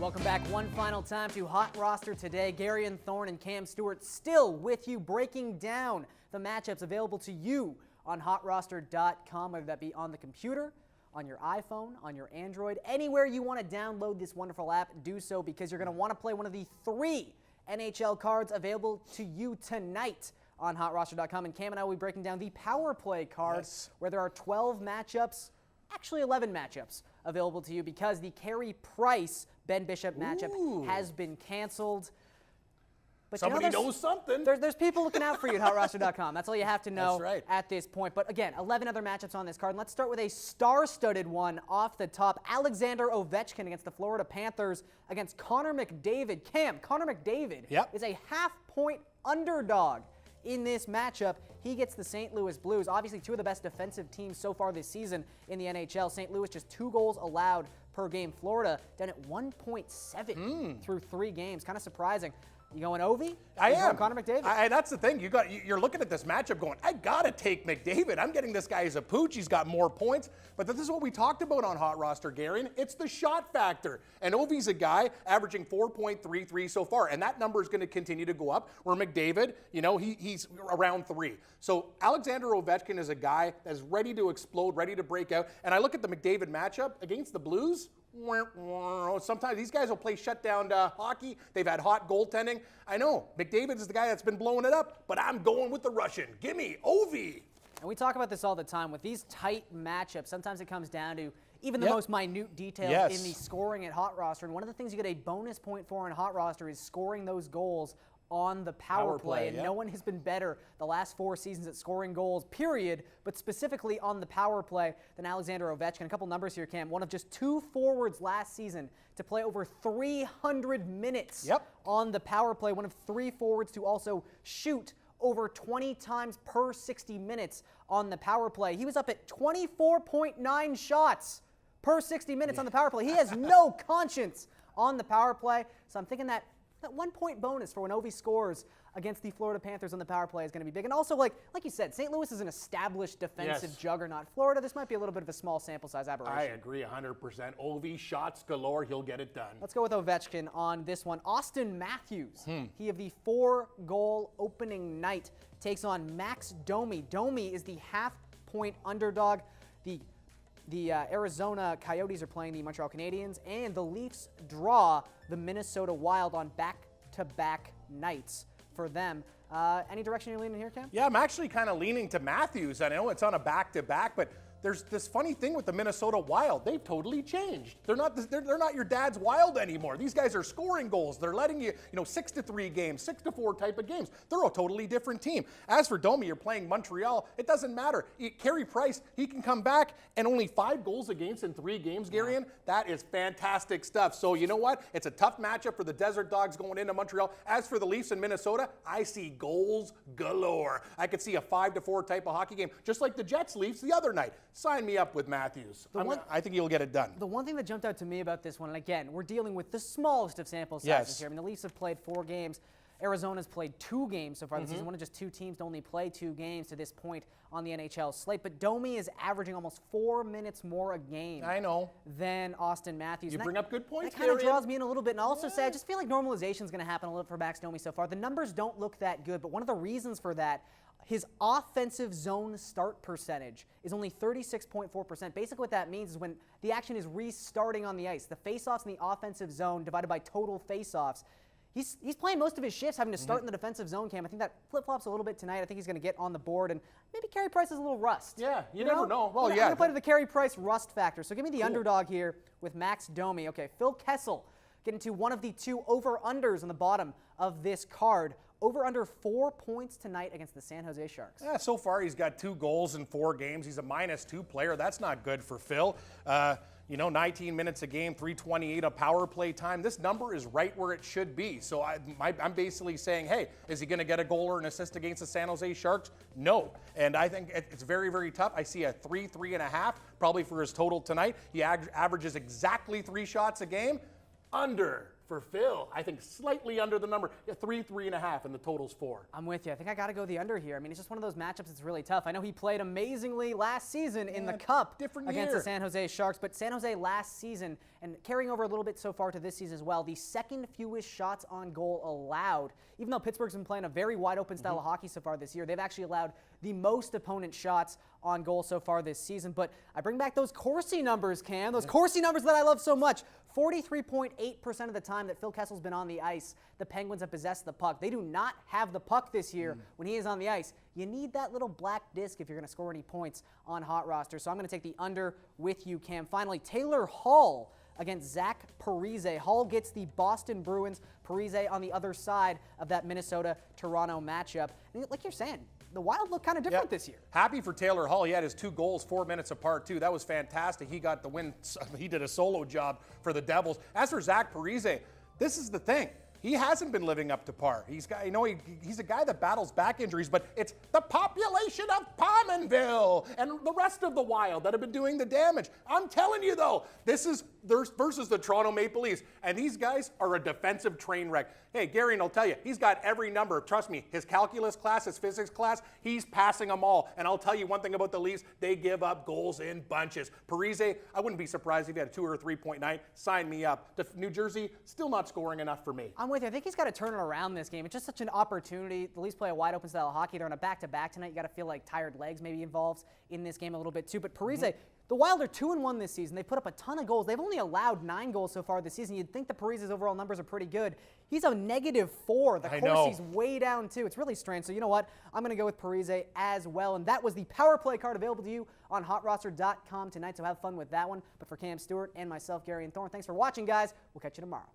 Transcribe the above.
Welcome back one final time to Hot Roster today. Gary and Thorne and Cam Stewart still with you, breaking down the matchups available to you on HotRoster.com, whether that be on the computer, on your iPhone, on your Android, anywhere you want to download this wonderful app, do so because you're going to want to play one of the 3 NHL cards available to you tonight on HotRoster.com. And Cam and I will be breaking down the Power Play card, where there are 12 matchups, actually 11 matchups available to you because the Carey Price Ben Bishop matchup has been canceled. But somebody knows something. There's people looking out for you at HotRoster.com. That's all you have to know at this point. But again, 11 other matchups on this card. And let's start with a star-studded one off the top. Alexander Ovechkin against the Florida Panthers against Connor McDavid. Cam, Connor McDavid is a half-point underdog in this matchup. He gets the St. Louis Blues, obviously 2 of the best defensive teams so far this season in the NHL. St. Louis just 2 goals allowed per game. Florida down at 1.7 through 3 games. Kind of surprising. You going Ovi? I am. Connor McDavid? That's the thing. You're looking at this matchup going, I got to take McDavid. I'm getting this guy as a pooch. He's got more points. But this is what we talked about on Hot Roster, Gary. It's the shot factor. And Ovi's a guy averaging 4.33 so far. And that number is going to continue to go up, where McDavid, he's around 3. So Alexander Ovechkin is a guy that's ready to explode, ready to break out. And I look at the McDavid matchup against the Blues. Sometimes these guys will play shutdown hockey. They've had hot goaltending. I know McDavid is the guy that's been blowing it up, but I'm going with the Russian. Give me Ovi. And we talk about this all the time. With these tight matchups, sometimes it comes down to even the most minute details in the scoring at Hot Roster. And one of the things you get a bonus point for in Hot Roster is scoring those goals on the power play. And no one has been better the last 4 seasons at scoring goals, period, but specifically on the power play than Alexander Ovechkin. A couple numbers here, Cam. One of just 2 forwards last season to play over 300 minutes on the power play. One of 3 forwards to also shoot over 20 times per 60 minutes on the power play. He was up at 24.9 shots per 60 minutes on the power play. He has no conscience on the power play. So I'm thinking that 1-point bonus for when Ovi scores against the Florida Panthers on the power play is going to be big. And also, like you said, St. Louis is an established defensive juggernaut. Florida, this might be a little bit of a small sample size aberration. I agree 100%. Ovi, shots galore. He'll get it done. Let's go with Ovechkin on this one. Austin Matthews, he of the 4-goal opening night, takes on Max Domi. Domi is the half-point underdog. The Arizona Coyotes are playing the Montreal Canadiens, and the Leafs draw the Minnesota Wild on back-to-back nights for them. Any direction you're leaning here, Cam? Yeah, I'm actually kind of leaning to Matthews. I know it's on a back-to-back, but there's this funny thing with the Minnesota Wild. They've totally changed. They're not your dad's Wild anymore. These guys are scoring goals. They're letting you, 6-3 games, 6-4 type of games. They're a totally different team. As for Domi, you're playing Montreal. It doesn't matter. Carey Price, he can come back and only 5 goals against in 3 games, Garion. That is fantastic stuff. So you know what? It's a tough matchup for the Desert Dogs going into Montreal. As for the Leafs in Minnesota, I see goals galore. I could see a 5-4 type of hockey game, just like the Jets-Leafs the other night. Sign me up with Matthews. I think he'll get it done. The one thing that jumped out to me about this one, and again, we're dealing with the smallest of sample sizes here. I mean, the Leafs have played 4 games. Arizona's played 2 games so far this season. One of just 2 teams to only play 2 games to this point on the NHL slate. But Domi is averaging almost 4 minutes more a game. Than Austin Matthews. You bring up good points, That kind of draws me in a little bit. And also say, I just feel like normalization is going to happen a little for Max Domi so far. The numbers don't look that good, but one of the reasons for that, his offensive zone start percentage is only 36.4%. Basically what that means is when the action is restarting on the ice, the faceoffs in the offensive zone divided by total faceoffs, he's playing most of his shifts having to start in the defensive zone, Cam. I think that flip-flops a little bit tonight. I think he's going to get on the board, and maybe Carey Price is a little rust. Yeah, you never know. Well, I'm going to play to the Carey Price rust factor. So give me the underdog here with Max Domi. Okay, Phil Kessel getting to one of the 2 over-unders on the bottom of this card. Over under 4 points tonight against the San Jose Sharks. Yeah, so far he's got 2 goals in 4 games. He's a -2 player. That's not good for Phil. 19 minutes a game, 328 of power play time. This number is right where it should be. So I'm basically saying, hey, is he going to get a goal or an assist against the San Jose Sharks? No. And I think it's very, very tough. I see a 3.5 probably for his total tonight. He averages exactly 3 shots a game. Under for Phil. I think slightly under the number. Yeah, 3.5, and the total's 4. I'm with you. I think I got to go the under here. I mean, it's just one of those matchups that's really tough. I know he played amazingly last season in the Cup against the San Jose Sharks, but San Jose last season, and carrying over a little bit so far to this season as well, the second fewest shots on goal allowed. Even though Pittsburgh's been playing a very wide open style of hockey so far this year, they've actually allowed the most opponent shots on goal so far this season. But I bring back those Corsi numbers, Cam, those Corsi numbers that I love so much. 43.8% of the time that Phil Kessel's been on the ice, the Penguins have possessed the puck. They do not have the puck this year when he is on the ice. You need that little black disc if you're going to score any points on HotRoster. So I'm going to take the under with you, Cam. Finally, Taylor Hall against Zach Parise. Hall gets the Boston Bruins. Parise on the other side of that Minnesota-Toronto matchup. And like you're saying, the Wild look kind of different this year. Happy for Taylor Hall. He had his 2 goals 4 minutes apart, too. That was fantastic. He got the win. He did a solo job for the Devils. As for Zach Parise, this is the thing. He hasn't been living up to par. He's got, he's a guy that battles back injuries, but it's the population of Pominville and the rest of the Wild that have been doing the damage. I'm telling you, though, this is versus the Toronto Maple Leafs, and these guys are a defensive train wreck. Hey, Gary, I'll tell you, he's got every number. Trust me, his calculus class, his physics class, he's passing them all. And I'll tell you one thing about the Leafs, they give up goals in bunches. Parise, I wouldn't be surprised if he had a 2 or 3.9. Sign me up. New Jersey, still not scoring enough for me. I'm with you. I think he's got to turn it around this game. It's just such an opportunity. The Leafs play a wide open style of hockey. They're on a back-to-back tonight. You got to feel like tired legs maybe involved in this game a little bit too. But Parise, the Wild are 2-1 this season. They put up a ton of goals. They've only allowed 9 goals so far this season. You'd think that Parise's overall numbers are pretty good. He's a -4. The Corsi's way down too. It's really strange. So you know what? I'm going to go with Parise as well. And that was the power play card available to you on HotRoster.com tonight. So have fun with that one. But for Cam Stewart and myself, Gary and Thorne, thanks for watching, guys. We'll catch you tomorrow.